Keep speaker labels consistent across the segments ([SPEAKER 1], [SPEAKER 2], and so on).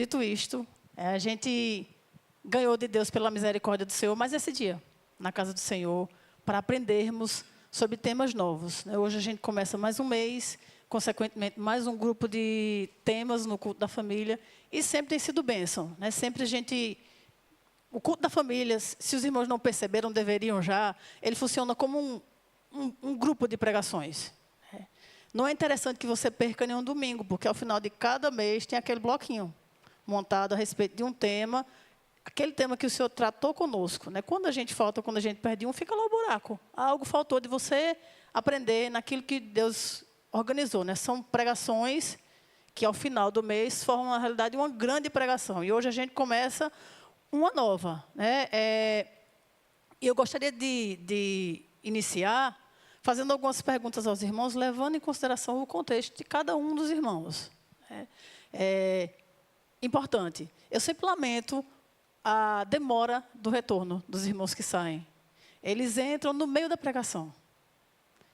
[SPEAKER 1] dito isto, a gente ganhou de Deus pela misericórdia do Senhor mais esse dia, na casa do Senhor, para aprendermos sobre temas novos. Hoje a gente começa mais um mês, consequentemente mais um grupo de temas no culto da família, e sempre tem sido bênção. Sempre a gente... O culto da família, se os irmãos não perceberam, deveriam já, ele funciona como um grupo de pregações. Não é interessante que você perca nenhum domingo, porque ao final de cada mês tem aquele bloquinho montado a respeito de um tema, aquele tema que o Senhor tratou conosco. Quando a gente falta, quando a gente perde um, fica lá o buraco. Algo faltou de você aprender naquilo que Deus organizou. São pregações que, ao final do mês, formam, na realidade, uma grande pregação. E hoje a gente começa uma nova. E eu gostaria de iniciar fazendo algumas perguntas aos irmãos, levando em consideração o contexto de cada um dos irmãos. Importante. Eu sempre lamento a demora do retorno dos irmãos que saem. Eles entram no meio da pregação.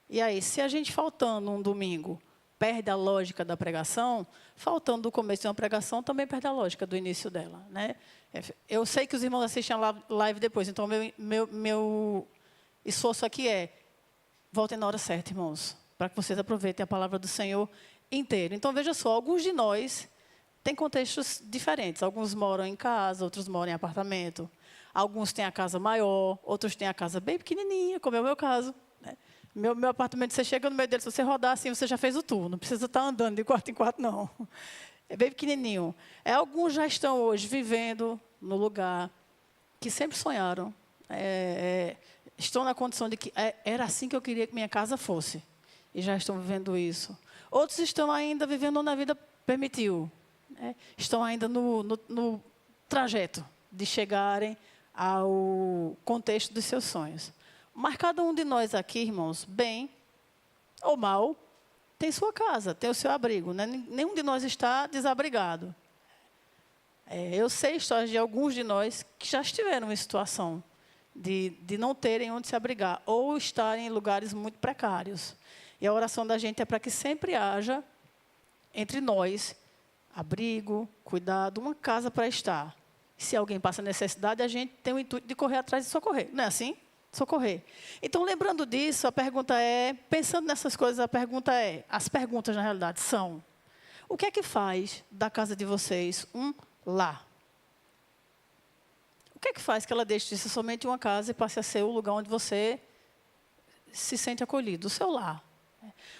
[SPEAKER 1] E aí, se a gente faltando um domingo perde a lógica da pregação, faltando o começo de uma pregação, também perde a lógica do início dela. Eu sei que os irmãos assistem a live depois, então meu esforço aqui é: voltem na hora certa, irmãos, para que vocês aproveitem a palavra do Senhor inteiro. Então, veja só, alguns de nós têm contextos diferentes. Alguns moram em casa, outros moram em apartamento. Alguns têm a casa maior, outros têm a casa bem pequenininha, como é o meu caso. Meu apartamento, você chega no meio dele, se você rodar assim, você já fez o tour. Não precisa estar andando de quarto em quarto, não. É bem pequenininho. Alguns já estão hoje vivendo no lugar que sempre sonharam. Estão na condição de que era assim que eu queria que minha casa fosse. E já estão vivendo isso. Outros estão ainda vivendo onde a vida permitiu. Estão ainda no trajeto de chegarem ao contexto dos seus sonhos. Mas cada um de nós aqui, irmãos, bem ou mal, tem sua casa, tem o seu abrigo. Nenhum de nós está desabrigado. Eu sei histórias de alguns de nós que já estiveram em situação de não terem onde se abrigar, ou estarem em lugares muito precários. E a oração da gente é para que sempre haja, entre nós, abrigo, cuidado, uma casa para estar. Se alguém passa necessidade, a gente tem o intuito de correr atrás e socorrer. Não é assim? Socorrer. Então, lembrando disso, a pergunta é, pensando nessas coisas, a pergunta é, as perguntas, na realidade, são: o que é que faz da casa de vocês um lar? O que é que faz que ela deixe de ser somente uma casa e passe a ser o lugar onde você se sente acolhido, o seu lar?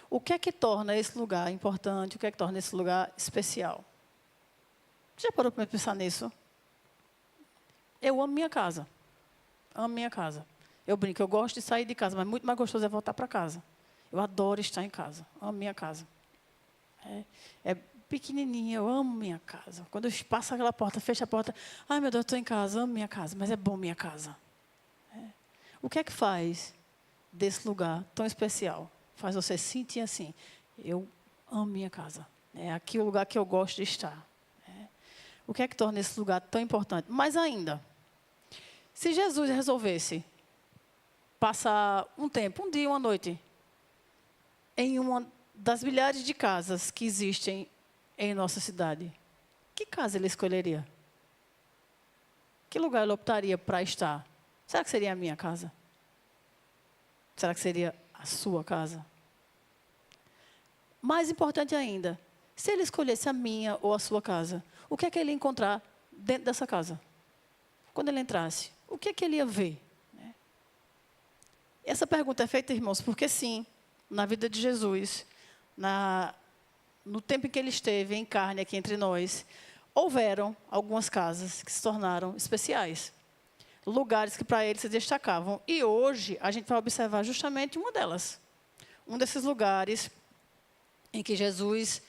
[SPEAKER 1] O que é que torna esse lugar importante? O que é que torna esse lugar especial? Já parou para pensar nisso? Eu amo minha casa. Amo minha casa. Eu brinco, eu gosto de sair de casa, mas muito mais gostoso é voltar para casa. Eu adoro estar em casa. Amo minha casa. É pequenininha, eu amo minha casa. Quando eu passo aquela porta, fecho a porta, ai meu Deus, estou em casa, amo minha casa, mas é bom minha casa. O que é que faz desse lugar tão especial? Faz você sentir assim: eu amo minha casa. É aqui o lugar que eu gosto de estar. O que é que torna esse lugar tão importante? Mais ainda, se Jesus resolvesse passar um tempo, um dia, uma noite, em uma das milhares de casas que existem em nossa cidade, que casa ele escolheria? Que lugar ele optaria para estar? Será que seria a minha casa? Será que seria a sua casa? Mais importante ainda, se ele escolhesse a minha ou a sua casa, o que é que ele ia encontrar dentro dessa casa? Quando ele entrasse, o que é que ele ia ver? Essa pergunta é feita, irmãos, porque sim, na vida de Jesus, no tempo em que ele esteve em carne aqui entre nós, houveram algumas casas que se tornaram especiais. Lugares que para ele se destacavam. E hoje a gente vai observar justamente uma delas. Um desses lugares em que Jesus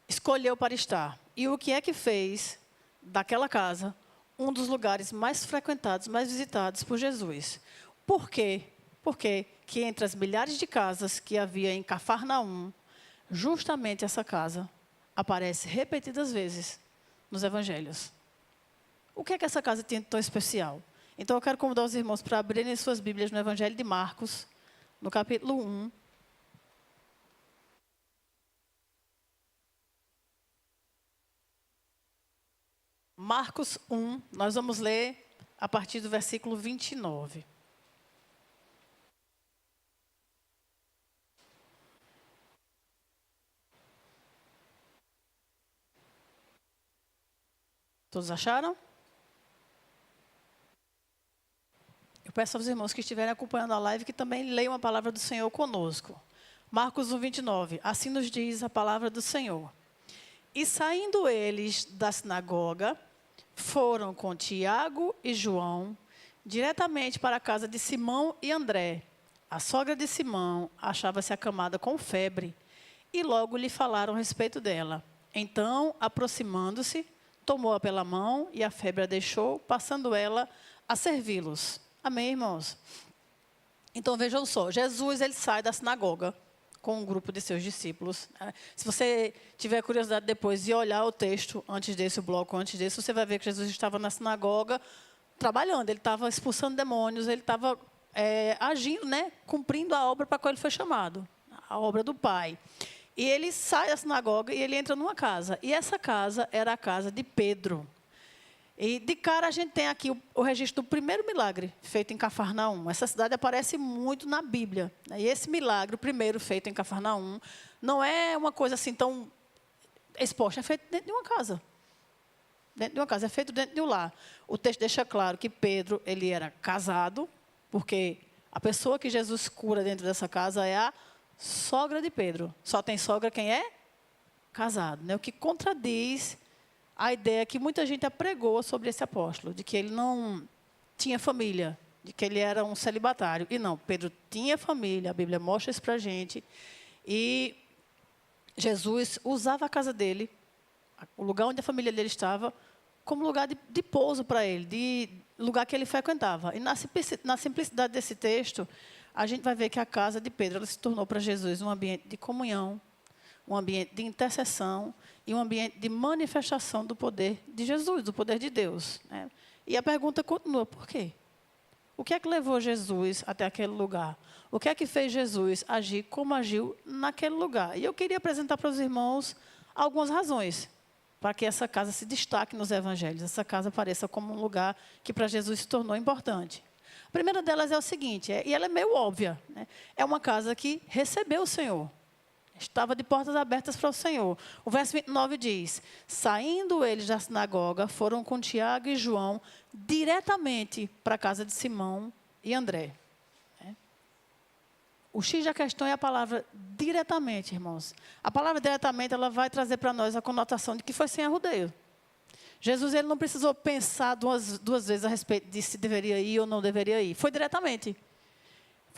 [SPEAKER 1] escolheu para estar. E o que é que fez daquela casa um dos lugares mais frequentados, mais visitados por Jesus? Por quê? Porque que entre as milhares de casas que havia em Cafarnaum, justamente essa casa aparece repetidas vezes nos evangelhos. O que é que essa casa tinha de tão especial? Então eu quero convidar os irmãos para abrirem suas Bíblias no Evangelho de Marcos, no capítulo 1. Marcos 1, nós vamos ler a partir do versículo 29. Todos acharam? Eu peço aos irmãos que estiverem acompanhando a live que também leiam a palavra do Senhor conosco. Marcos 1, 29. Assim nos diz a palavra do Senhor. E saindo eles da sinagoga, foram com Tiago e João diretamente para a casa de Simão e André. A sogra de Simão achava-se acamada com febre e logo lhe falaram a respeito dela. Então, aproximando-se, tomou-a pela mão e a febre a deixou, passando ela a servi-los. Amém, irmãos? Então, vejam só, Jesus ele sai da sinagoga com um grupo de seus discípulos. Se você tiver curiosidade depois de olhar o texto antes desse, o bloco antes desse, você vai ver que Jesus estava na sinagoga trabalhando, ele estava expulsando demônios, ele estava agindo, né, cumprindo a obra para a qual ele foi chamado, a obra do Pai. E ele sai da sinagoga e ele entra numa casa. E essa casa era a casa de Pedro. E de cara a gente tem aqui o registro do primeiro milagre feito em Cafarnaum. Essa cidade aparece muito na Bíblia. E esse milagre, o primeiro feito em Cafarnaum, não é uma coisa assim tão exposta, é feito dentro de uma casa. Dentro de uma casa, é feito dentro de um lar. O texto deixa claro que Pedro ele era casado, porque a pessoa que Jesus cura dentro dessa casa é a sogra de Pedro. Só tem sogra quem é casado, né? O que contradiz a ideia que muita gente apregou sobre esse apóstolo, de que ele não tinha família, de que ele era um celibatário. E não, Pedro tinha família, a Bíblia mostra isso para a gente. E Jesus usava a casa dele, o lugar onde a família dele estava, como lugar de pouso para ele, de lugar que ele frequentava. E na simplicidade desse texto, a gente vai ver que a casa de Pedro ela se tornou para Jesus um ambiente de comunhão, um ambiente de intercessão e um ambiente de manifestação do poder de Jesus, do poder de Deus, né? E a pergunta continua, por quê? O que é que levou Jesus até aquele lugar? O que é que fez Jesus agir como agiu naquele lugar? E eu queria apresentar para os irmãos algumas razões para que essa casa se destaque nos evangelhos, essa casa apareça como um lugar que para Jesus se tornou importante. A primeira delas é o seguinte, e ela é meio óbvia, né? É uma casa que recebeu o Senhor. Estava de portas abertas para o Senhor. O verso 29 diz, saindo eles da sinagoga, foram com Tiago e João diretamente para a casa de Simão e André. O X da questão é a palavra diretamente, irmãos. A palavra diretamente ela vai trazer para nós a conotação de que foi sem arrudeio. Jesus ele não precisou pensar duas vezes a respeito de se deveria ir ou não deveria ir. Foi diretamente.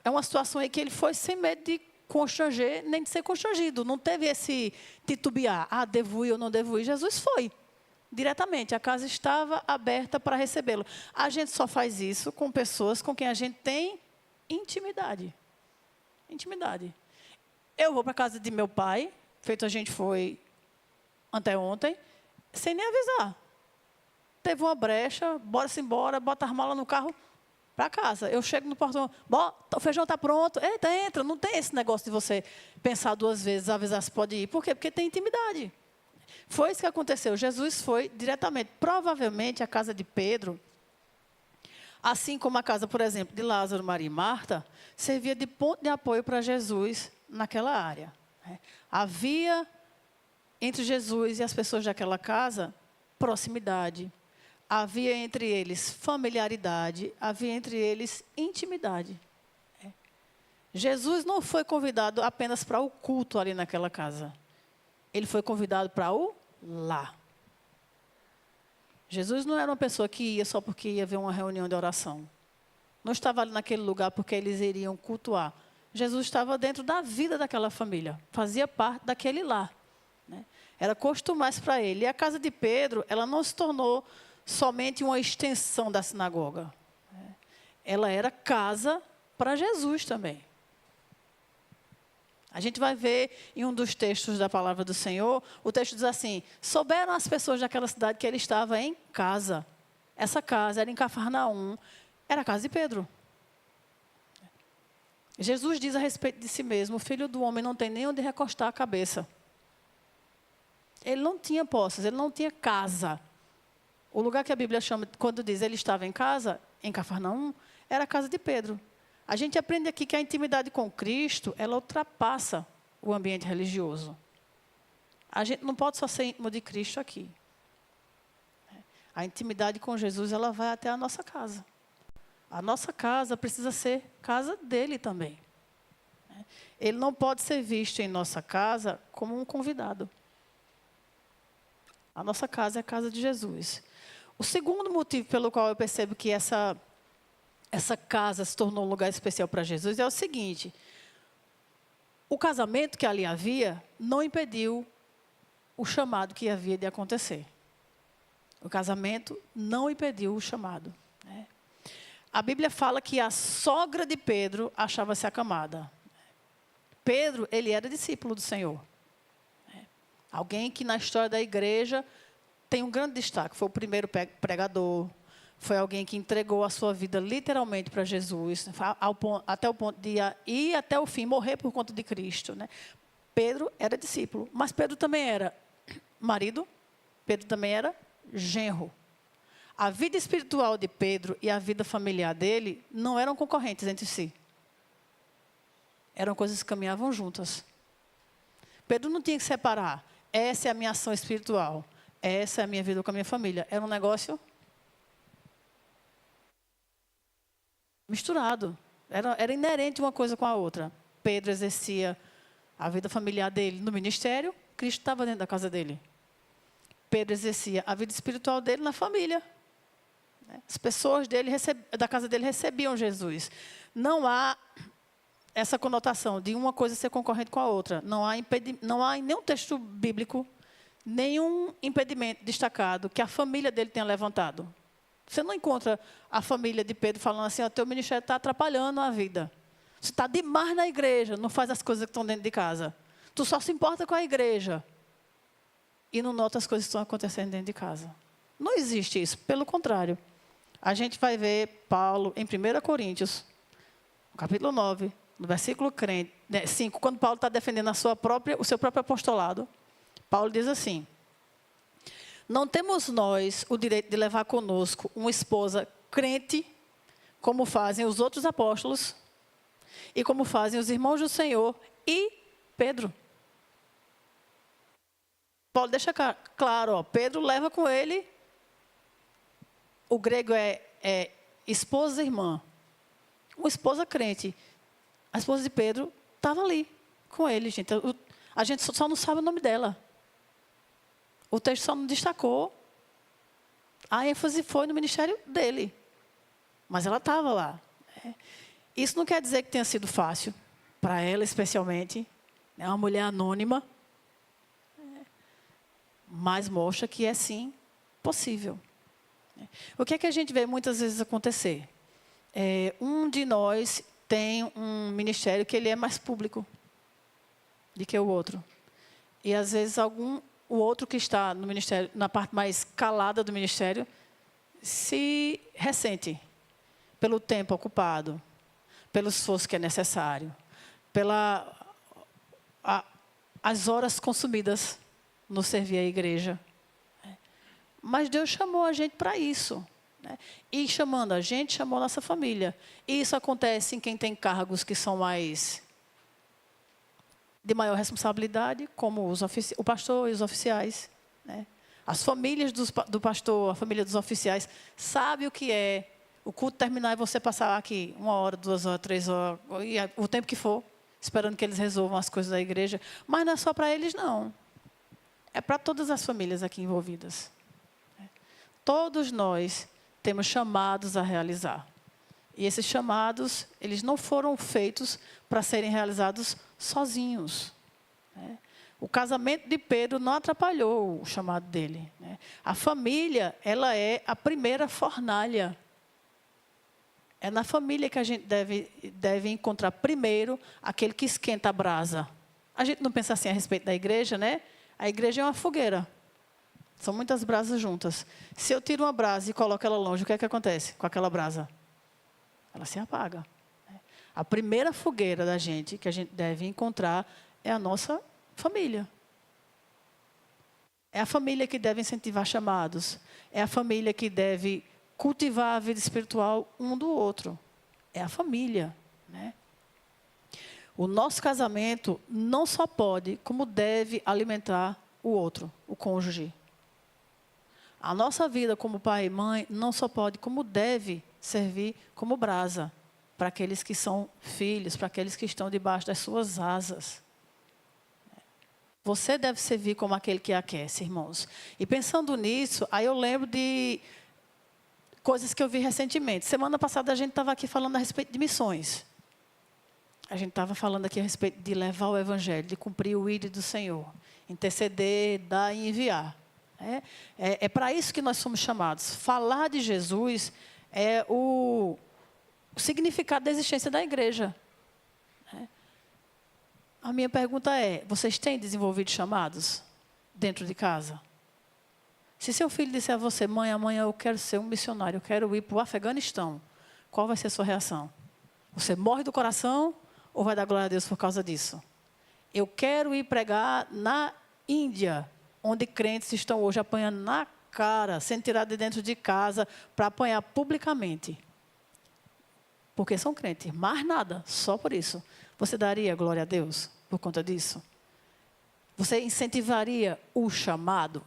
[SPEAKER 1] É uma situação em que ele foi sem medo de constranger, nem de ser constrangido. Não teve esse titubear. Devo ir ou não devo ir. Jesus foi diretamente. A casa estava aberta para recebê-lo. A gente só faz isso com pessoas com quem a gente tem intimidade. Intimidade. Eu vou para a casa de meu pai, feito a gente foi anteontem, sem nem avisar. Teve uma brecha, bora-se embora, bota as malas no carro, para casa. Eu chego no portão, o feijão está pronto. Eita, entra. Não tem esse negócio de você pensar duas vezes, avisar se pode ir. Por quê? Porque tem intimidade. Foi isso que aconteceu. Jesus foi diretamente. Provavelmente a casa de Pedro, assim como a casa, por exemplo, de Lázaro, Maria e Marta, servia de ponto de apoio para Jesus naquela área. Havia entre Jesus e as pessoas daquela casa proximidade. Havia entre eles familiaridade, havia entre eles intimidade. Jesus não foi convidado apenas para o culto ali naquela casa. Ele foi convidado para o lar. Jesus não era uma pessoa que ia só porque ia ver uma reunião de oração. Não estava ali naquele lugar porque eles iriam cultuar. Jesus estava dentro da vida daquela família. Fazia parte daquele lar. Era costumais para ele. E a casa de Pedro, ela não se tornou somente uma extensão da sinagoga. Ela era casa para Jesus também. A gente vai ver em um dos textos da palavra do Senhor, o texto diz assim, souberam as pessoas daquela cidade que ele estava em casa. Essa casa era em Cafarnaum, era a casa de Pedro. Jesus diz a respeito de si mesmo, o filho do homem não tem nem onde recostar a cabeça. Ele não tinha posses, ele não tinha casa. O lugar que a Bíblia chama, quando diz ele estava em casa, em Cafarnaum, era a casa de Pedro. A gente aprende aqui que a intimidade com Cristo, ela ultrapassa o ambiente religioso. A gente não pode só ser íntimo de Cristo aqui. A intimidade com Jesus, ela vai até a nossa casa. A nossa casa precisa ser casa dele também. Ele não pode ser visto em nossa casa como um convidado. A nossa casa é a casa de Jesus. O segundo motivo pelo qual eu percebo que essa casa se tornou um lugar especial para Jesus é o seguinte: o casamento que ali havia não impediu o chamado que havia de acontecer. O casamento não impediu o chamado. Né? A Bíblia fala que a sogra de Pedro achava-se acamada. Pedro, ele era discípulo do Senhor. Alguém que na história da igreja tem um grande destaque. Foi o primeiro pregador. Foi alguém que entregou a sua vida literalmente para Jesus. Até o ponto de ir até o fim, morrer por conta de Cristo. Né? Pedro era discípulo. Mas Pedro também era marido. Pedro também era genro. A vida espiritual de Pedro e a vida familiar dele não eram concorrentes entre si. Eram coisas que caminhavam juntas. Pedro não tinha que separar. Essa é a minha ação espiritual. Essa é a minha vida com a minha família. Era um negócio misturado. Era inerente uma coisa com a outra. Pedro exercia a vida familiar dele no ministério. Cristo estava dentro da casa dele. Pedro exercia a vida espiritual dele na família. As pessoas da casa dele recebiam Jesus. Não há essa conotação de uma coisa ser concorrente com a outra. Não há em nenhum texto bíblico nenhum impedimento destacado que a família dele tenha levantado. Você não encontra a família de Pedro falando assim: teu ministério está atrapalhando a vida. Você está demais na igreja, não faz as coisas que estão dentro de casa. Tu só se importa com a igreja e não nota as coisas que estão acontecendo dentro de casa. Não existe isso, pelo contrário. A gente vai ver Paulo em 1 Coríntios, capítulo 9, no versículo 5, quando Paulo está defendendo o seu próprio apostolado. Paulo diz assim: não temos nós o direito de levar conosco uma esposa crente, como fazem os outros apóstolos, e como fazem os irmãos do Senhor e Pedro. Paulo deixa claro, Pedro leva com ele, o grego é esposa e irmã, uma esposa crente. A esposa de Pedro estava ali com ele, gente. A gente só não sabe o nome dela. O texto só não destacou. A ênfase foi no ministério dele. Mas ela estava lá. Isso não quer dizer que tenha sido fácil, para ela especialmente. É uma mulher anônima. Mas mostra que é sim possível. O que é que a gente vê muitas vezes acontecer? Um de nós tem um ministério que ele é mais público do que o outro. E às vezes o outro que está no ministério, na parte mais calada do ministério, se ressente pelo tempo ocupado, pelo esforço que é necessário, as horas consumidas no servir a igreja. Mas Deus chamou a gente para isso. E chamando a gente, chamou a nossa família. E isso acontece em quem tem cargos que são de maior responsabilidade, como o pastor e os oficiais. As famílias do pastor, a família dos oficiais, sabe o que é o culto terminar e você passar aqui 1 hora, 2 horas, 3 horas, o tempo que for, esperando que eles resolvam as coisas da igreja. Mas não é só para eles, não. É para todas as famílias aqui envolvidas. Todos nós temos chamados a realizar. E esses chamados, eles não foram feitos para serem realizados sozinhos. O casamento de Pedro não atrapalhou o chamado dele. A família, ela é a primeira fornalha. É na família que a gente deve encontrar primeiro aquele que esquenta a brasa. A gente não pensa assim a respeito da igreja, né? A igreja é uma fogueira. São muitas brasas juntas. Se eu tiro uma brasa e coloco ela longe, o que é que acontece com aquela brasa? Ela se apaga. A primeira fogueira da gente, que a gente deve encontrar, é a nossa família. É a família que deve incentivar chamados. É a família que deve cultivar a vida espiritual um do outro. É a família, né? O nosso casamento não só pode, como deve alimentar o outro, o cônjuge. A nossa vida como pai e mãe não só pode, como deve servir como brasa para aqueles que são filhos, para aqueles que estão debaixo das suas asas. Você deve servir como aquele que aquece, irmãos. E pensando nisso, aí eu lembro de coisas que eu vi recentemente. Semana passada a gente estava aqui falando a respeito de missões. A gente estava falando aqui a respeito de levar o evangelho, de cumprir o ídolo do Senhor. Interceder, dar e enviar. É para isso que nós somos chamados. Falar de Jesus é o significado da existência da igreja. A minha pergunta é, vocês têm desenvolvido chamados dentro de casa? Se seu filho disser a você, mãe, amanhã eu quero ser um missionário, eu quero ir para o Afeganistão, qual vai ser a sua reação? Você morre do coração ou vai dar glória a Deus por causa disso? Eu quero ir pregar na Índia, onde crentes estão hoje apanhando na cara, sendo tirados de dentro de casa para apanhar publicamente. Porque são crentes, mais nada, só por isso. Você daria glória a Deus por conta disso? Você incentivaria o chamado?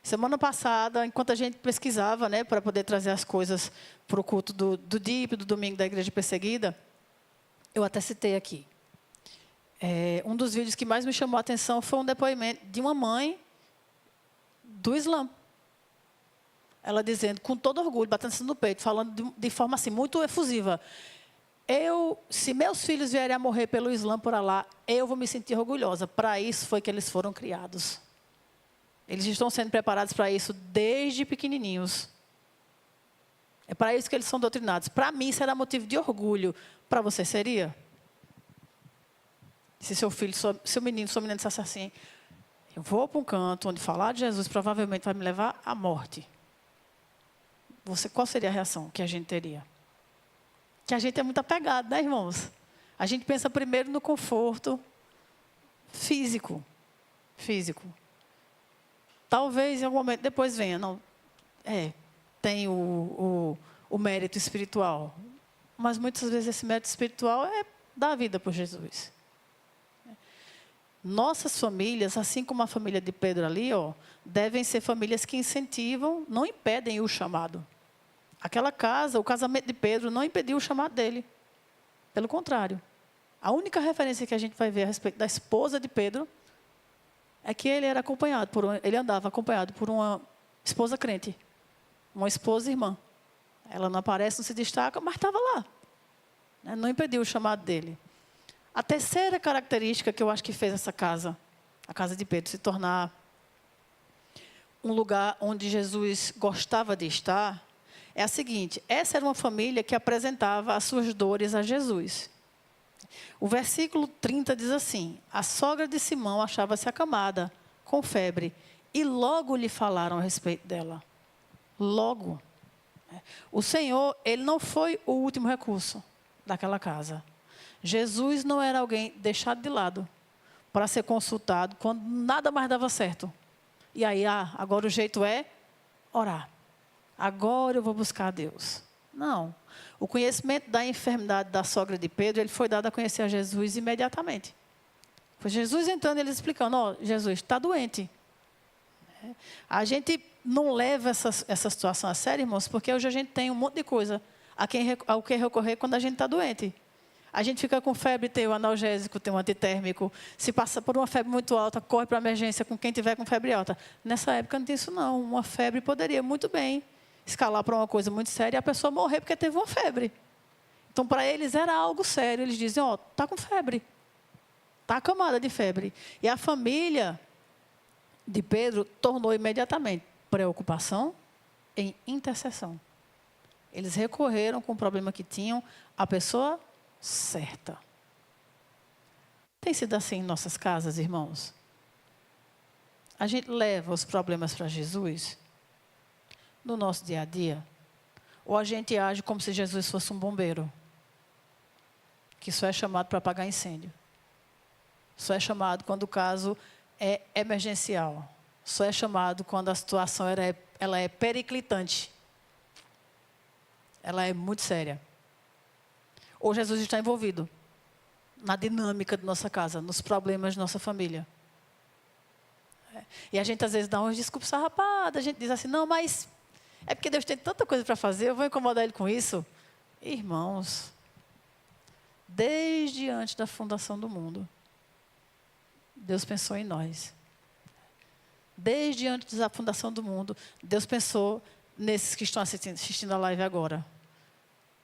[SPEAKER 1] Semana passada, enquanto a gente pesquisava, né, para poder trazer as coisas para o culto do DIP, do Domingo da Igreja Perseguida, eu até citei aqui. Um dos vídeos que mais me chamou a atenção foi um depoimento de uma mãe do Islã. Ela dizendo, com todo orgulho, batendo-se no peito, falando de forma assim, muito efusiva. Se meus filhos vierem a morrer pelo Islã por Alá, eu vou me sentir orgulhosa. Para isso foi que eles foram criados. Eles estão sendo preparados para isso desde pequenininhos. É para isso que eles são doutrinados. Para mim, será motivo de orgulho. Para você, seria? Se seu filho, seu menino, sua menina dissesse assim, eu vou para um canto onde falar de Jesus provavelmente vai me levar à morte. Qual seria a reação que a gente teria? Que a gente é muito apegado, né, irmãos? A gente pensa primeiro no conforto físico. Talvez em algum momento depois venha, tem o mérito espiritual. Mas muitas vezes esse mérito espiritual é dar a vida por Jesus. Nossas famílias, assim como a família de Pedro ali, devem ser famílias que incentivam, não impedem o chamado. Aquela casa, o casamento de Pedro não impediu o chamado dele. Pelo contrário. A única referência que a gente vai ver a respeito da esposa de Pedro é que ele andava acompanhado por uma esposa crente. Uma esposa irmã. Ela não aparece, não se destaca, mas estava lá. Não impediu o chamado dele. A terceira característica que eu acho que fez essa casa, a casa de Pedro, se tornar um lugar onde Jesus gostava de estar, é a seguinte: essa era uma família que apresentava as suas dores a Jesus. O versículo 30 diz assim: a sogra de Simão achava-se acamada, com febre, e logo lhe falaram a respeito dela. Logo. O Senhor, ele não foi o último recurso daquela casa. Jesus não era alguém deixado de lado para ser consultado quando nada mais dava certo. E aí, agora o jeito é orar. Agora eu vou buscar a Deus. Não. O conhecimento da enfermidade da sogra de Pedro, ele foi dado a conhecer a Jesus imediatamente. Foi Jesus entrando e ele explicando, Jesus está doente. A gente não leva essa situação a sério, irmãos, porque hoje a gente tem um monte de coisa ao que recorrer quando a gente está doente. A gente fica com febre, tem o analgésico, tem o antitérmico. Se passa por uma febre muito alta, corre para a emergência com quem tiver com febre alta. Nessa época não tem isso não. Uma febre poderia muito bem escalar para uma coisa muito séria e a pessoa morrer porque teve uma febre. Então, para eles era algo sério. Eles dizem, está com febre. Está acamada de febre. E a família de Pedro tornou imediatamente preocupação em intercessão. Eles recorreram com o problema que tinham à pessoa certa. Tem sido assim em nossas casas, irmãos? A gente leva os problemas para Jesus no nosso dia a dia? Ou a gente age como se Jesus fosse um bombeiro que só é chamado para apagar incêndio? Só é chamado quando o caso é emergencial. só é chamado quando a situação ela é periclitante. Ela é muito séria. Ou Jesus está envolvido na dinâmica de nossa casa, nos problemas de nossa família. E a gente às vezes dá uns desculpas sarrapadas, a gente diz assim, não, mas é porque Deus tem tanta coisa para fazer, eu vou incomodar Ele com isso. Irmãos, desde antes da fundação do mundo, Deus pensou em nós. Desde antes da fundação do mundo, Deus pensou nesses que estão assistindo a live agora.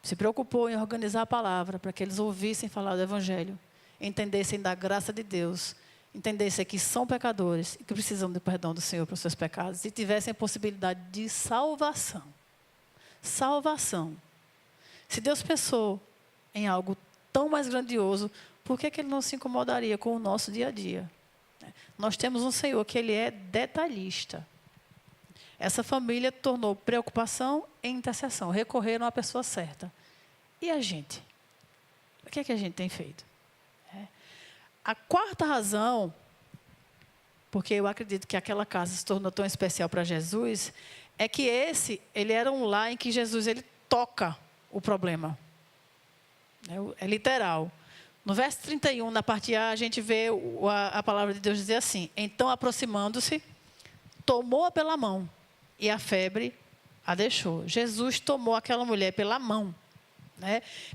[SPEAKER 1] Se preocupou em organizar a palavra para que eles ouvissem falar do Evangelho, entendessem da graça de Deus, entendessem que são pecadores e que precisam do perdão do Senhor para os seus pecados e tivessem a possibilidade de salvação. Salvação. Se Deus pensou em algo tão mais grandioso, por que Ele não se incomodaria com o nosso dia a dia? Nós temos um Senhor que Ele é detalhista. Essa família tornou preocupação em intercessão. Recorreram à pessoa certa. E a gente? O que é que a gente tem feito? A quarta razão, porque eu acredito que aquela casa se tornou tão especial para Jesus, é que ele era um lar em que Jesus ele toca o problema. É literal. No verso 31, na parte A, a gente vê a palavra de Deus dizer assim: então, aproximando-se, tomou-a pela mão e a febre a deixou. Jesus tomou aquela mulher pela mão.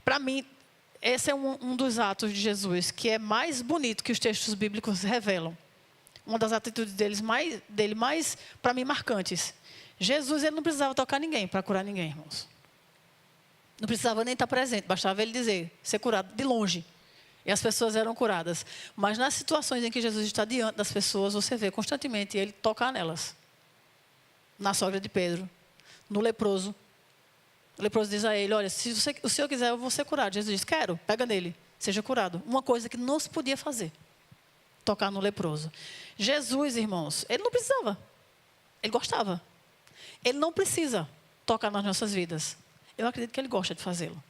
[SPEAKER 1] Para mim, esse é um dos atos de Jesus que é mais bonito que os textos bíblicos revelam. Uma das atitudes dele mais para mim, marcantes. Jesus ele não precisava tocar ninguém para curar ninguém, irmãos. Não precisava nem estar presente, bastava ele dizer, ser curado de longe. E as pessoas eram curadas. Mas nas situações em que Jesus está diante das pessoas, você vê constantemente ele tocar nelas. Na sogra de Pedro, no leproso. O leproso diz a ele, olha, se o Senhor quiser, eu vou ser curado. Jesus diz, quero, pega nele, seja curado. Uma coisa que não se podia fazer, tocar no leproso. Jesus, irmãos, ele não precisava. Ele gostava. Ele não precisa tocar nas nossas vidas. Eu acredito que ele gosta de fazê-lo.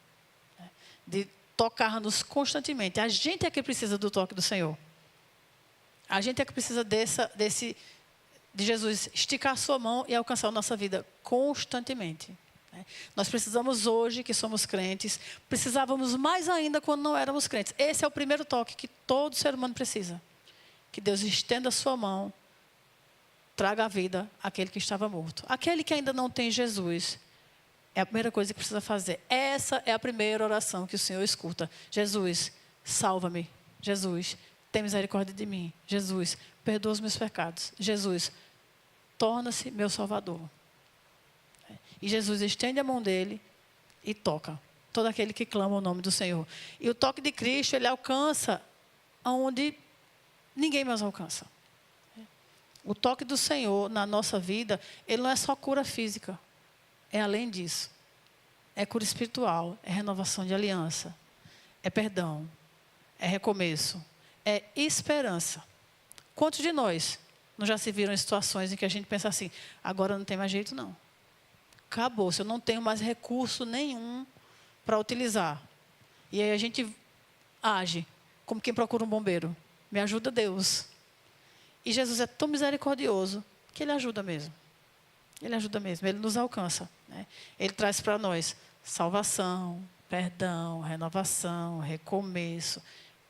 [SPEAKER 1] De tocar-nos constantemente. A gente é que precisa do toque do Senhor. A gente é que precisa de Jesus esticar a sua mão e alcançar a nossa vida constantemente. Nós precisamos hoje, que somos crentes, precisávamos mais ainda quando não éramos crentes. Esse é o primeiro toque que todo ser humano precisa. Que Deus estenda a sua mão, traga a vida àquele que estava morto. Aquele que ainda não tem Jesus, é a primeira coisa que precisa fazer. Essa é a primeira oração que o Senhor escuta. Jesus, salva-me. Jesus, tem misericórdia de mim. Jesus, perdoa os meus pecados. Jesus, torna-se meu Salvador. E Jesus estende a mão dele e toca todo aquele que clama o nome do Senhor. E o toque de Cristo, ele alcança onde ninguém mais alcança. O toque do Senhor na nossa vida, ele não é só cura física. É além disso. É cura espiritual, é renovação de aliança, é perdão, é recomeço, é esperança. Quantos de nós não já se viram em situações em que a gente pensa assim, agora não tem mais jeito não. Acabou, se eu não tenho mais recurso nenhum para utilizar. E aí a gente age como quem procura um bombeiro. Me ajuda Deus. E Jesus é tão misericordioso que Ele ajuda mesmo. Ele ajuda mesmo, Ele nos alcança. Ele traz para nós salvação, perdão, renovação, recomeço,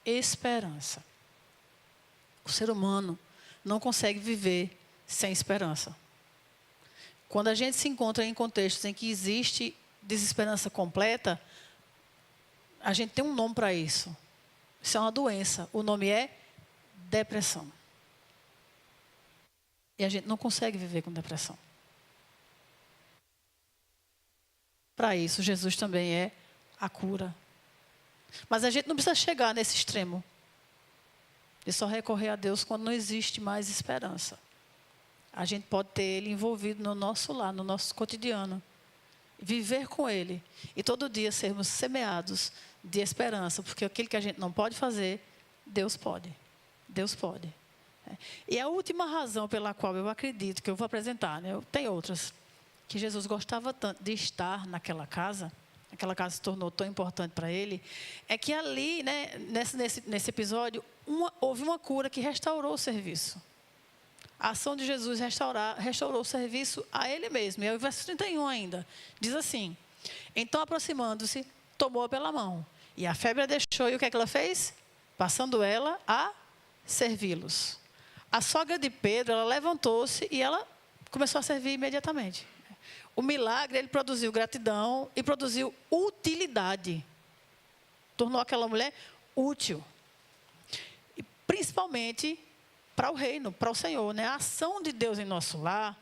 [SPEAKER 1] esperança. O ser humano não consegue viver sem esperança. Quando a gente se encontra em contextos em que existe desesperança completa, a gente tem um nome para isso. Isso é uma doença. O nome é depressão. E a gente não consegue viver com depressão. Para isso, Jesus também é a cura. Mas a gente não precisa chegar nesse extremo de só recorrer a Deus quando não existe mais esperança. A gente pode ter Ele envolvido no nosso lar, no nosso cotidiano. Viver com Ele. E todo dia sermos semeados de esperança. Porque aquilo que a gente não pode fazer, Deus pode. Deus pode. E a última razão pela qual eu acredito que eu vou apresentar, tem outras, que Jesus gostava tanto de estar naquela casa se tornou tão importante para Ele, é que ali, nesse episódio, houve uma cura que restaurou o serviço. A ação de Jesus restaurou o serviço a ele mesmo. E aí o verso 31 ainda diz assim: então, aproximando-se, tomou-a pela mão. E a febre a deixou, e o que é que ela fez? Passando ela a servi-los. A sogra de Pedro, ela levantou-se e ela começou a servir imediatamente. O milagre, ele produziu gratidão e produziu utilidade. Tornou aquela mulher útil. E principalmente para o reino, para o Senhor, né? A ação de Deus em nosso lar,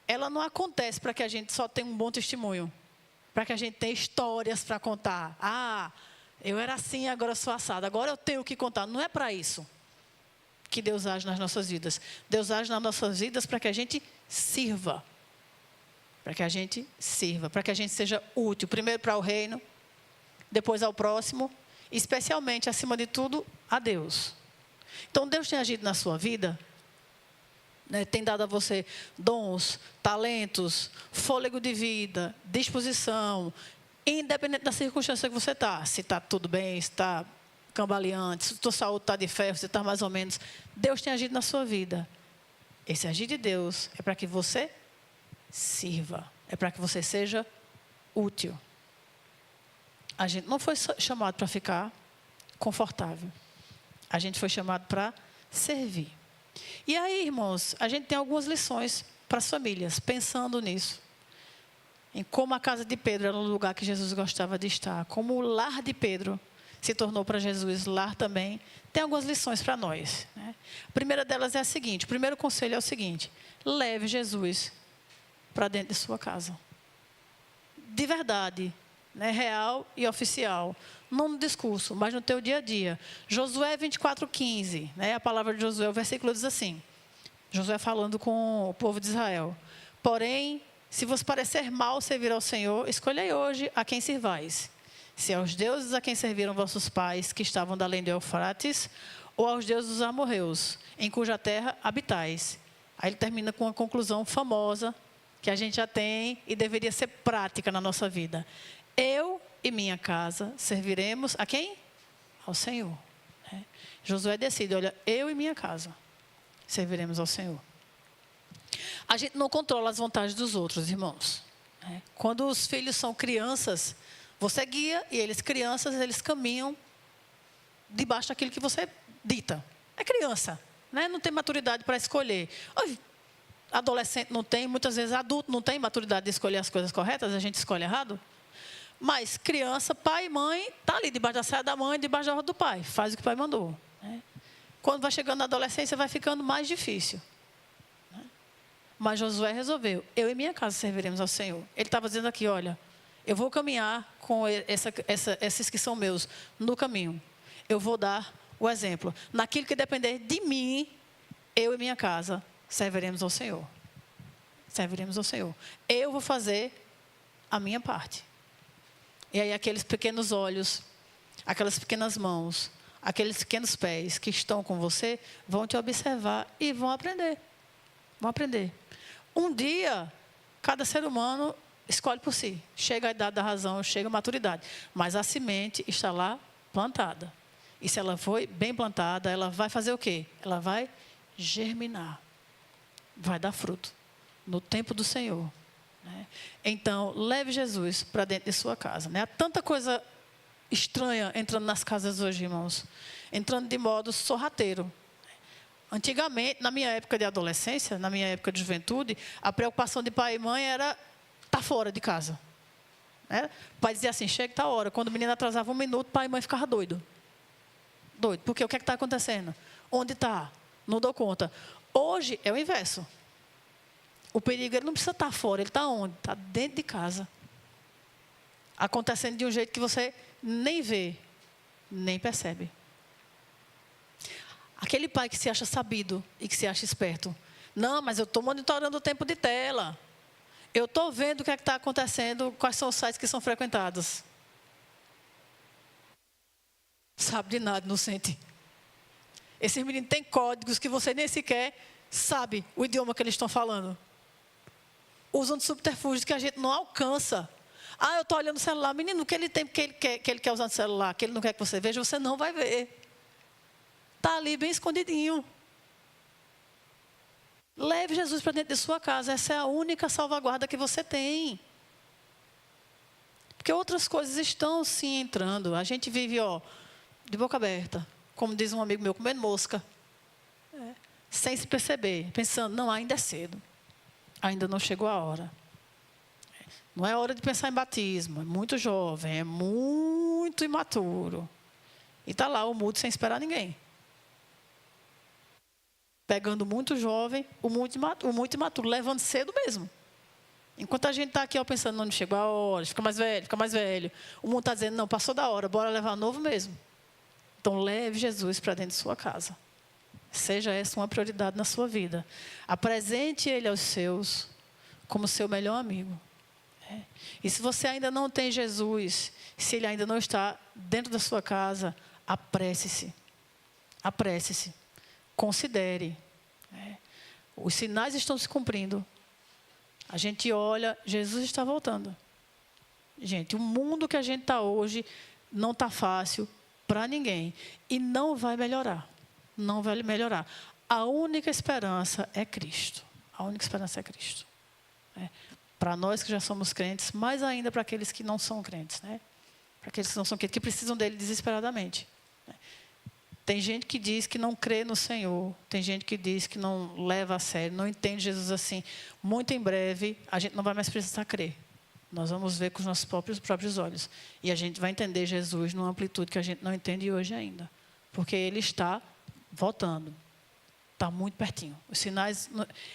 [SPEAKER 1] ela não acontece para que a gente só tenha um bom testemunho, para que a gente tenha histórias para contar. Ah, eu era assim, agora eu sou assado, agora eu tenho o que contar. Não é para isso que Deus age nas nossas vidas. Deus age nas nossas vidas para que a gente sirva. Para que a gente sirva, para que a gente seja útil. Primeiro para o reino, depois ao próximo, e especialmente, acima de tudo, a Deus. Então, Deus tem agido na sua vida, né, tem dado a você dons, talentos, fôlego de vida, disposição, independente da circunstância que você está. Se está tudo bem, se está cambaleante, se a sua saúde está de ferro, se está mais ou menos. Deus tem agido na sua vida. Esse agir de Deus é para que você sirva. É para que você seja útil. A gente não foi chamado para ficar confortável. A gente foi chamado para servir. E aí, irmãos, a gente tem algumas lições para as famílias, pensando nisso. Em como a casa de Pedro era um lugar que Jesus gostava de estar. Como o lar de Pedro se tornou para Jesus lar também. Tem algumas lições para nós, né? A primeira delas é a seguinte, o primeiro conselho é o seguinte: leve Jesus para dentro de sua casa. De verdade, né? Real e oficial. Não no discurso, mas no teu dia a dia. Josué 24:15, né? A palavra de Josué, o versículo diz assim. Josué falando com o povo de Israel. Porém, se vos parecer mal servir ao Senhor, escolhei hoje a quem sirvais. Se aos deuses a quem serviram vossos pais, que estavam da além do Eufrates, ou aos deuses dos amorreus, em cuja terra habitais. Aí ele termina com uma conclusão famosa, que a gente já tem e deveria ser prática na nossa vida. Eu e minha casa serviremos a quem? Ao Senhor. Né? Josué decide, olha, eu e minha casa serviremos ao Senhor. A gente não controla as vontades dos outros, irmãos. Né? Quando os filhos são crianças, você guia e eles, crianças, eles caminham debaixo daquilo que você dita. É criança, né? Não tem maturidade para escolher. Adolescente não tem, muitas vezes adulto não tem maturidade de escolher as coisas corretas, a gente escolhe errado. Mas criança, pai e mãe, está ali debaixo da saia da mãe, debaixo da roda do pai. Faz o que o pai mandou. Né? Quando vai chegando na adolescência, vai ficando mais difícil. Né? Mas Josué resolveu, eu e minha casa serviremos ao Senhor. Ele estava dizendo aqui, olha, eu vou caminhar com esses que são meus no caminho. Eu vou dar o exemplo. Naquilo que depender de mim, eu e minha casa serviremos ao Senhor. Serviremos ao Senhor. Eu vou fazer a minha parte. E aí aqueles pequenos olhos, aquelas pequenas mãos, aqueles pequenos pés que estão com você, vão te observar e vão aprender. Vão aprender. Um dia, cada ser humano escolhe por si. Chega a idade da razão, chega a maturidade. Mas a semente está lá plantada. E se ela foi bem plantada, ela vai fazer o quê? Ela vai germinar. Vai dar fruto. No tempo do Senhor. Né? Então, leve Jesus para dentro de sua casa. Né? Há tanta coisa estranha entrando nas casas hoje, irmãos. Entrando de modo sorrateiro. Antigamente, na minha época de adolescência, na minha época de juventude, a preocupação de pai e mãe era estar fora de casa. Né? O pai dizia assim, chega a hora. Quando o menino atrasava 1 minuto, pai e mãe ficavam doidos. Doido. Porque o que é que está acontecendo? Onde está? Não dou conta. Hoje é o inverso. O perigo, ele não precisa estar fora. Ele está onde? Está dentro de casa. Acontecendo de um jeito que você nem vê, nem percebe. Aquele pai que se acha sabido e que se acha esperto. Não, mas eu estou monitorando o tempo de tela. Eu estou vendo o que é que está acontecendo, quais são os sites que são frequentados. Sabe de nada, inocente. Esses meninos têm códigos que você nem sequer sabe o idioma que eles estão falando. Usando subterfúgios que a gente não alcança. Ah, eu estou olhando o celular. Menino, aquele tempo que ele quer usar no celular, que ele não quer que você veja, você não vai ver. Está ali bem escondidinho. Leve Jesus para dentro de sua casa. Essa é a única salvaguarda que você tem. Porque outras coisas estão sim entrando. A gente vive, de boca aberta. Como diz um amigo meu, comendo mosca. Sem se perceber. Pensando, não, ainda é cedo. Ainda não chegou a hora. Não é hora de pensar em batismo. É muito jovem, é muito imaturo. E está lá o mudo sem esperar ninguém. Pegando muito jovem, o muito imaturo, levando cedo mesmo. Enquanto a gente está aqui pensando, não chegou a hora, fica mais velho, fica mais velho. O mundo está dizendo, não, passou da hora, bora levar novo mesmo. Então leve Jesus para dentro de sua casa. Seja essa uma prioridade na sua vida. Apresente Ele aos seus como seu melhor amigo. E se você ainda não tem Jesus, se Ele ainda não está dentro da sua casa, apresse-se. Apresse-se. Considere. Os sinais estão se cumprindo. A gente olha, Jesus está voltando. Gente, o mundo que a gente está hoje não está fácil para ninguém. E não vai melhorar. Não vai melhorar. A única esperança é Cristo. A única esperança é Cristo. Para nós que já somos crentes, mais ainda para aqueles que não são crentes. Para aqueles que não são crentes, que precisam dele desesperadamente. Tem gente que diz que não crê no Senhor. Tem gente que diz que não leva a sério, não entende Jesus assim. Muito em breve, a gente não vai mais precisar crer. Nós vamos ver com os nossos próprios olhos. E a gente vai entender Jesus numa amplitude que a gente não entende hoje ainda. Porque Ele está voltando. Está muito pertinho. Os sinais,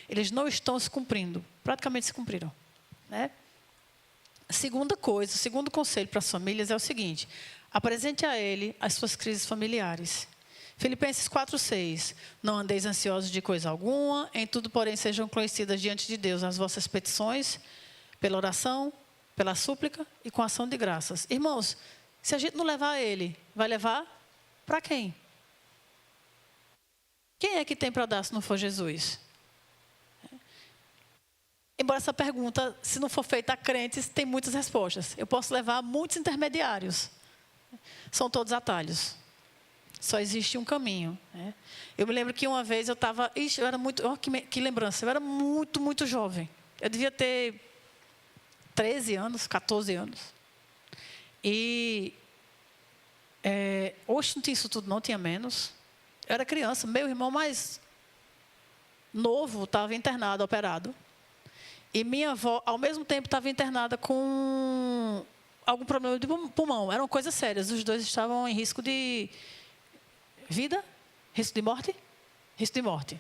[SPEAKER 1] eles não estão se cumprindo. Praticamente se cumpriram. A segunda coisa, o segundo conselho para as famílias é o seguinte. Apresente a Ele as suas crises familiares. Filipenses 4:6. Não andeis ansiosos de coisa alguma, em tudo, porém, sejam conhecidas diante de Deus as vossas petições, pela oração, pela súplica e com ação de graças. Irmãos, se a gente não levar a Ele, vai levar para quem? Quem é que tem para dar se não for Jesus? Embora essa pergunta, se não for feita a crentes, tem muitas respostas. Eu posso levar muitos intermediários. São todos atalhos. Só existe um caminho. Eu me lembro que uma vez eu estava... eu era muito... que lembrança. Eu era muito, muito jovem. Eu devia ter 13 anos, 14 anos. E... hoje não tinha isso tudo, não tinha menos. Eu era criança. Meu irmão mais novo estava internado, operado. E minha avó, ao mesmo tempo, estava internada com algum problema de pulmão. Eram coisas sérias. Os dois estavam em risco de vida, risco de morte, risco de morte.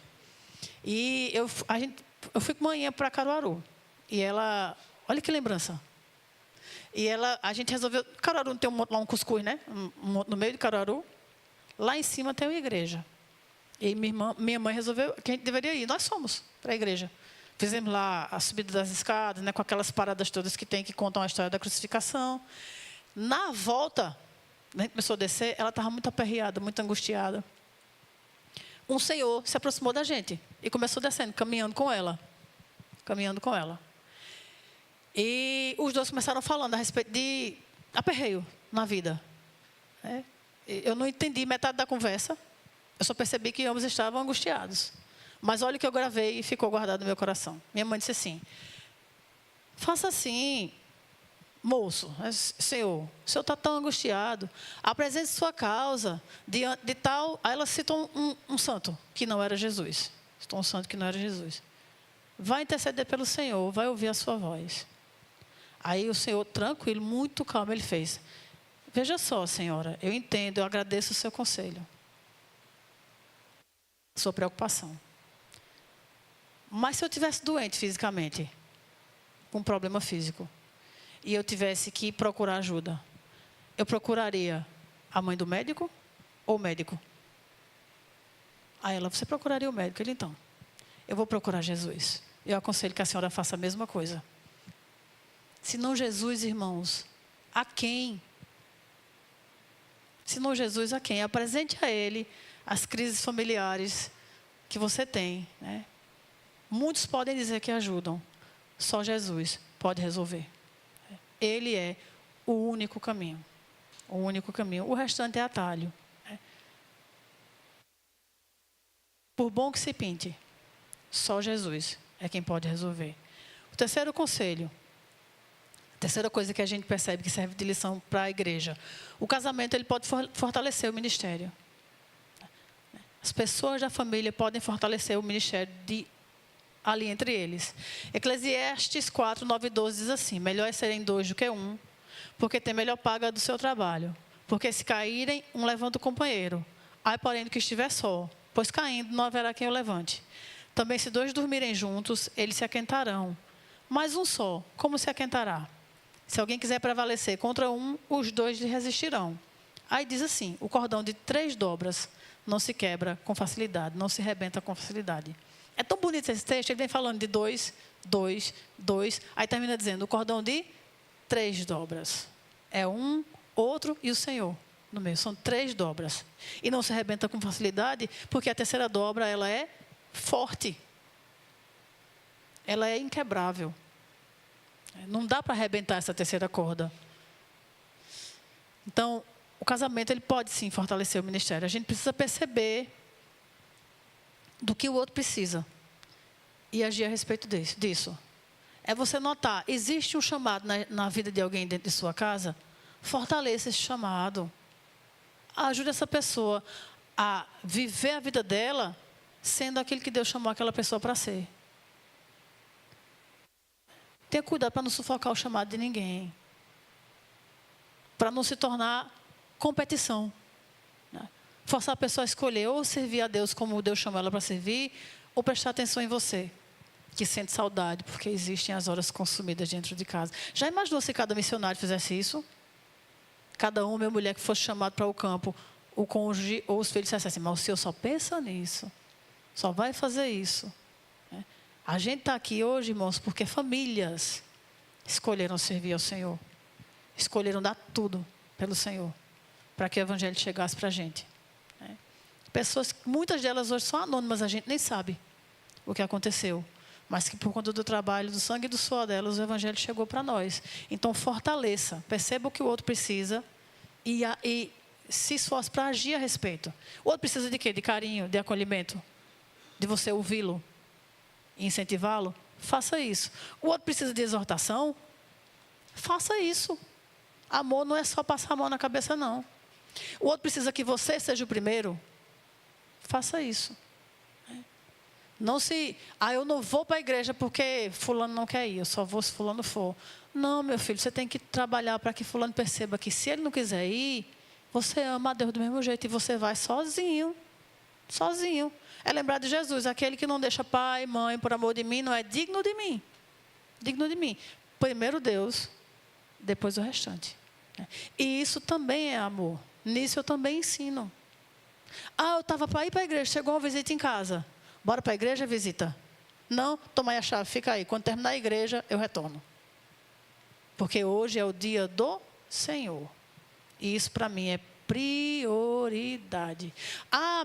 [SPEAKER 1] E eu fui com manhã para Caruaru. E ela, olha que lembrança. E a gente resolveu, Caruaru tem lá um cuscuz, né? No meio de Caruaru. Lá em cima tem uma igreja. E minha mãe resolveu que a gente deveria ir. Nós fomos para a igreja. Fizemos lá a subida das escadas, com aquelas paradas todas que contam a história da crucificação. Na volta, a gente começou a descer, ela estava muito aperreada, muito angustiada. Um senhor se aproximou da gente e começou descendo, caminhando com ela. Caminhando com ela. E os dois começaram falando a respeito de aperreio na vida. Eu não entendi metade da conversa. Eu só percebi que ambos estavam angustiados. Mas olha o que eu gravei e ficou guardado no meu coração. Minha mãe disse assim: faça assim, moço, senhor, o senhor está tão angustiado, apresente sua causa diante de tal. Aí ela citou um santo que não era Jesus. Citou um santo que não era Jesus. Vai interceder pelo Senhor, vai ouvir a sua voz. Aí o Senhor, tranquilo, muito calmo, ele fez: veja só, senhora, eu entendo, eu agradeço o seu conselho, sua preocupação. Mas se eu estivesse doente fisicamente, com um problema físico, e eu tivesse que procurar ajuda, eu procuraria a mãe do médico ou o médico? Aí ela: você procuraria o médico? Ele: então, eu vou procurar Jesus. Eu aconselho que a senhora faça a mesma coisa. Se não Jesus, irmãos, a quem? Se não Jesus, a quem? Apresente a Ele as crises familiares que você tem, Muitos podem dizer que ajudam. Só Jesus pode resolver. Ele é o único caminho. O único caminho. O restante é atalho. Por bom que se pinte, Só Jesus é quem pode resolver. O terceiro conselho, a terceira coisa que a gente percebe que serve de lição para a igreja. O casamento ele pode fortalecer o ministério. As pessoas da família podem fortalecer o ministério ali entre eles. Eclesiastes 4, 9 e 12 diz assim: melhor é serem dois do que um, porque tem melhor paga do seu trabalho. Porque se caírem, um levanta o companheiro. Ai, porém, do que estiver só, pois caindo não haverá quem o levante. Também se dois dormirem juntos, eles se aquentarão. Mas um só, como se aquentará? Se alguém quiser prevalecer contra um, os dois lhe resistirão. Aí diz assim: o cordão de 3 dobras não se quebra com facilidade, não se rebenta com facilidade. É tão bonito esse texto, ele vem falando de 2, 2, 2, aí termina dizendo: o cordão de 3 dobras. É um, outro e o Senhor no meio. São 3 dobras. E não se rebenta com facilidade, porque a terceira dobra, ela é forte. Ela é inquebrável. Não dá para arrebentar essa terceira corda. Então, o casamento ele pode sim fortalecer o ministério. A gente precisa perceber do que o outro precisa e agir a respeito disso. É você notar, existe um chamado na vida de alguém dentro de sua casa? Fortaleça esse chamado. Ajude essa pessoa a viver a vida dela sendo aquilo que Deus chamou aquela pessoa para ser. Tenha cuidado para não sufocar o chamado de ninguém. Para não se tornar competição. Né? Forçar a pessoa a escolher ou servir a Deus como Deus chamou ela para servir, ou prestar atenção em você, que sente saudade, porque existem as horas consumidas dentro de casa. Já imaginou se cada missionário fizesse isso? Cada homem ou mulher que fosse chamado para o campo, o cônjuge ou os filhos dissessem assim: mas o senhor só pensa nisso, só vai fazer isso. A gente está aqui hoje, irmãos, porque famílias escolheram servir ao Senhor. Escolheram dar tudo pelo Senhor, para que o Evangelho chegasse para a gente. Pessoas, muitas delas hoje são anônimas, a gente nem sabe o que aconteceu. Mas que por conta do trabalho, do sangue e do suor delas, o Evangelho chegou para nós. Então, fortaleça, perceba o que o outro precisa e se esforce para agir a respeito. O outro precisa de quê? De carinho, de acolhimento, de você ouvi-lo e incentivá-lo? Faça isso. O outro precisa de exortação? Faça isso. Amor não é só passar a mão na cabeça, não. O outro precisa que você seja o primeiro? Faça isso. Não se... eu não vou para a igreja porque fulano não quer ir, eu só vou se fulano for. Não, meu filho, você tem que trabalhar para que fulano perceba que se ele não quiser ir, você ama a Deus do mesmo jeito e você vai sozinho. Sozinho. É lembrar de Jesus: aquele que não deixa pai, mãe, por amor de mim, não é digno de mim. Digno de mim. Primeiro Deus, depois o restante. E isso também é amor. Nisso eu também ensino. Eu estava para ir para a igreja, chegou uma visita em casa. Bora para a igreja, visita? Não, toma aí a chave, fica aí. Quando terminar a igreja, eu retorno. Porque hoje é o dia do Senhor. E isso para mim é prioridade.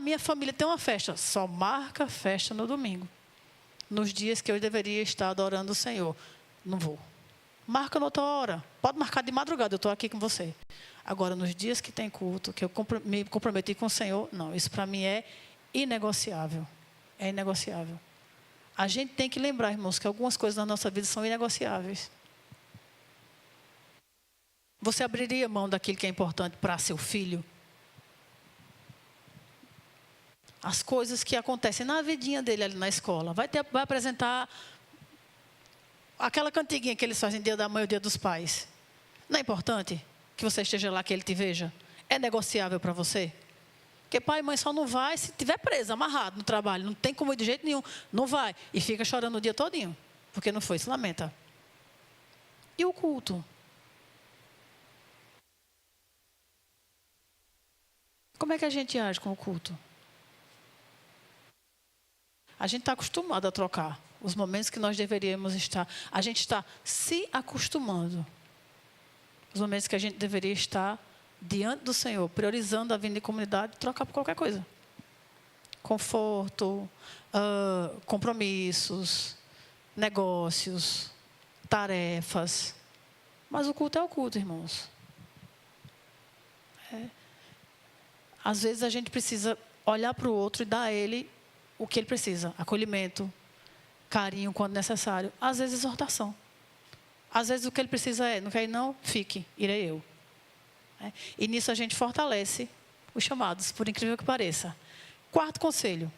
[SPEAKER 1] Minha família tem uma festa. Só marca festa no domingo. Nos dias que eu deveria estar adorando o Senhor. Não vou. Marca noutra hora. Pode marcar de madrugada, eu estou aqui com você. Agora, nos dias que tem culto, que eu me comprometi com o Senhor, não. Isso para mim é inegociável. É inegociável. A gente tem que lembrar, irmãos, que algumas coisas na nossa vida são inegociáveis. Você abriria mão daquilo que é importante para seu filho? As coisas que acontecem na vidinha dele ali na escola. Vai apresentar aquela cantiguinha que eles fazem dia da mãe ou dia dos pais. Não é importante que você esteja lá, que ele te veja? É negociável para você? Porque pai e mãe só não vai se estiver preso, amarrado no trabalho. Não tem como ir de jeito nenhum. Não vai. E fica chorando o dia todinho. Porque não foi, se lamenta. E o culto? Como é que a gente age com o culto? A gente está acostumado a trocar os momentos que nós deveríamos estar. A gente está se acostumando. Os momentos que a gente deveria estar diante do Senhor, priorizando a vinda de comunidade, trocar por qualquer coisa. Conforto, compromissos, negócios, tarefas. Mas o culto é o culto, irmãos. Às vezes a gente precisa olhar para o outro e dar a ele o que ele precisa. Acolhimento, carinho quando necessário, às vezes exortação. Às vezes o que ele precisa é, não quer ir não? Fique, irei eu. E nisso a gente fortalece os chamados, por incrível que pareça. Quarto conselho.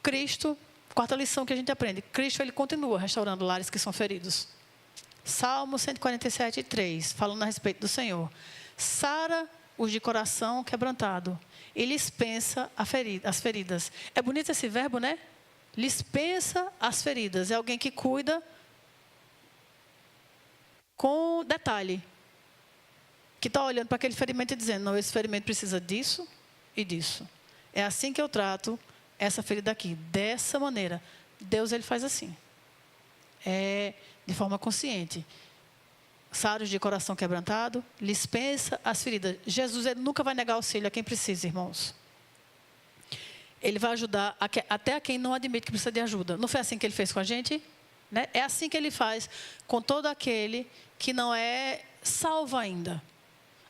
[SPEAKER 1] Cristo, quarta lição que a gente aprende. Cristo, ele continua restaurando lares que são feridos. Salmo 147, 3, falando a respeito do Senhor. Sara os de coração quebrantado e lhes pensa as feridas. É bonito esse verbo, né? Lhes pensa as feridas. É alguém que cuida com detalhe. Que está olhando para aquele ferimento e dizendo, não, esse ferimento precisa disso e disso. É assim que eu trato essa ferida aqui, dessa maneira. Deus, ele faz assim. De forma consciente. Sários de coração quebrantado, lhes pensa as feridas. Jesus, ele nunca vai negar auxílio a quem precisa, irmãos. Ele vai ajudar até a quem não admite que precisa de ajuda. Não foi assim que ele fez com a gente? Né? É assim que ele faz com todo aquele que não é salvo ainda.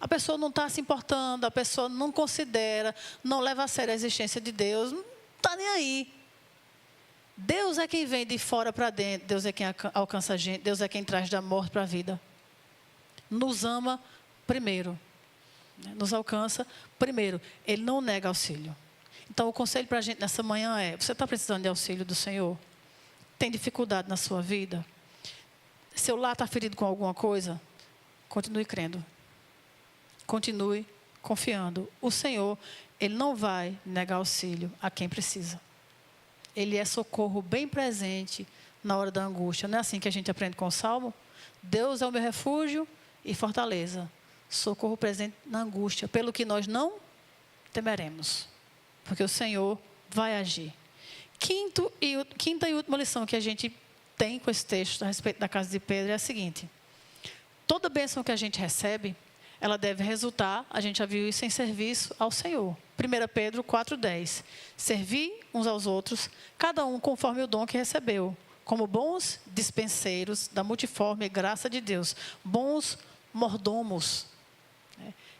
[SPEAKER 1] A pessoa não está se importando, a pessoa não considera, não leva a sério a existência de Deus, não está nem aí. Deus é quem vem de fora para dentro, Deus é quem alcança a gente, Deus é quem traz da morte para a vida. Nos ama primeiro, nos alcança primeiro. Ele não nega auxílio. Então, o conselho para a gente nessa manhã é, você está precisando de auxílio do Senhor? Tem dificuldade na sua vida? Seu lar está ferido com alguma coisa? Continue crendo. Continue confiando. O Senhor, ele não vai negar auxílio a quem precisa. Ele é socorro bem presente na hora da angústia. Não é assim que a gente aprende com o Salmo? Deus é o meu refúgio e fortaleza. Socorro presente na angústia, pelo que nós não temeremos. Porque o Senhor vai agir. Quinta e última lição que a gente tem com esse texto a respeito da casa de Pedro é a seguinte. Toda bênção que a gente recebe, ela deve resultar, a gente já viu isso, em serviço ao Senhor. 1 Pedro 4,10. Servir uns aos outros, cada um conforme o dom que recebeu, como bons dispenseiros da multiforme graça de Deus. Bons mordomos.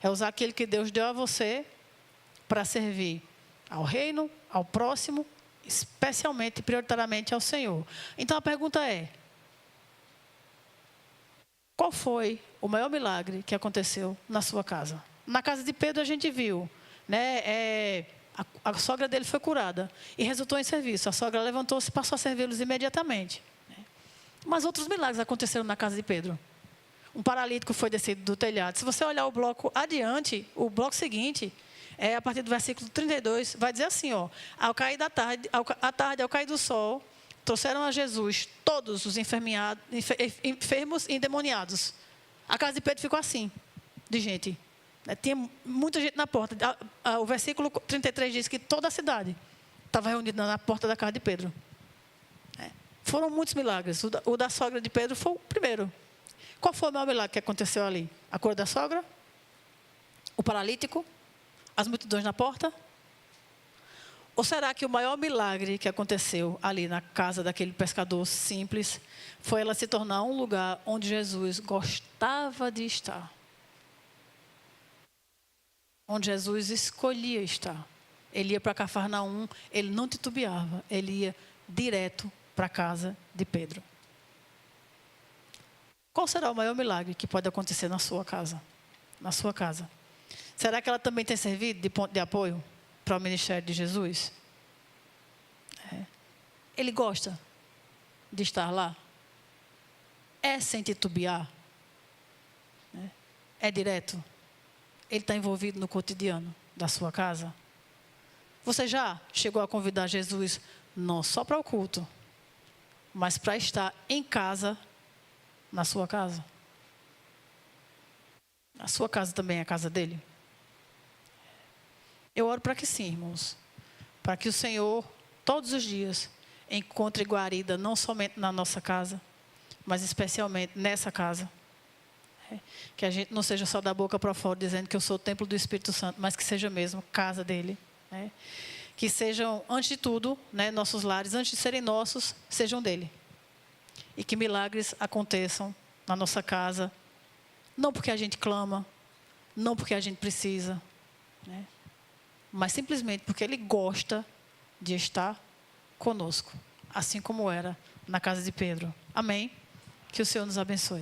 [SPEAKER 1] É usar aquele que Deus deu a você para servir ao reino, ao próximo, especialmente, prioritariamente ao Senhor. Então a pergunta é, qual foi o maior milagre que aconteceu na sua casa? Na casa de Pedro a gente viu, né, a sogra dele foi curada e resultou em serviço. A sogra levantou-se e passou a servi-los imediatamente. Mas outros milagres aconteceram na casa de Pedro. Um paralítico foi descido do telhado. Se você olhar o bloco adiante, o bloco seguinte, a partir do versículo 32, vai dizer assim, ó, ao cair da tarde, ao cair do sol, trouxeram a Jesus todos os enfermos e endemoniados. A casa de Pedro ficou assim, de gente. Tinha muita gente na porta. O versículo 33 diz que toda a cidade estava reunida na porta da casa de Pedro. Foram muitos milagres. O da sogra de Pedro foi o primeiro. Qual foi o maior milagre que aconteceu ali? A cura da sogra? O paralítico? As multidões na porta? Ou será que o maior milagre que aconteceu ali na casa daquele pescador simples foi ela se tornar um lugar onde Jesus gostava de estar? Onde Jesus escolhia estar. Ele ia para Cafarnaum, ele não titubeava, ele ia direto para a casa de Pedro. Qual será o maior milagre que pode acontecer na sua casa? Na sua casa. Será que ela também tem servido de ponto de apoio para o ministério de Jesus? Ele gosta de estar lá? É sem titubear? É direto? Ele está envolvido no cotidiano da sua casa? Você já chegou a convidar Jesus não só para o culto, mas para estar em casa, na sua casa? A sua casa também é a casa dele? Eu oro para que sim, irmãos. Para que o Senhor, todos os dias, encontre guarida, não somente na nossa casa, mas especialmente nessa casa. Que a gente não seja só da boca para fora, dizendo que eu sou o templo do Espírito Santo, mas que seja mesmo casa dele. Que sejam, antes de tudo, nossos lares, antes de serem nossos, sejam dele. E que milagres aconteçam na nossa casa, não porque a gente clama, não porque a gente precisa, mas simplesmente porque ele gosta de estar conosco. assim como era na casa de Pedro. Amém? Que o Senhor nos abençoe.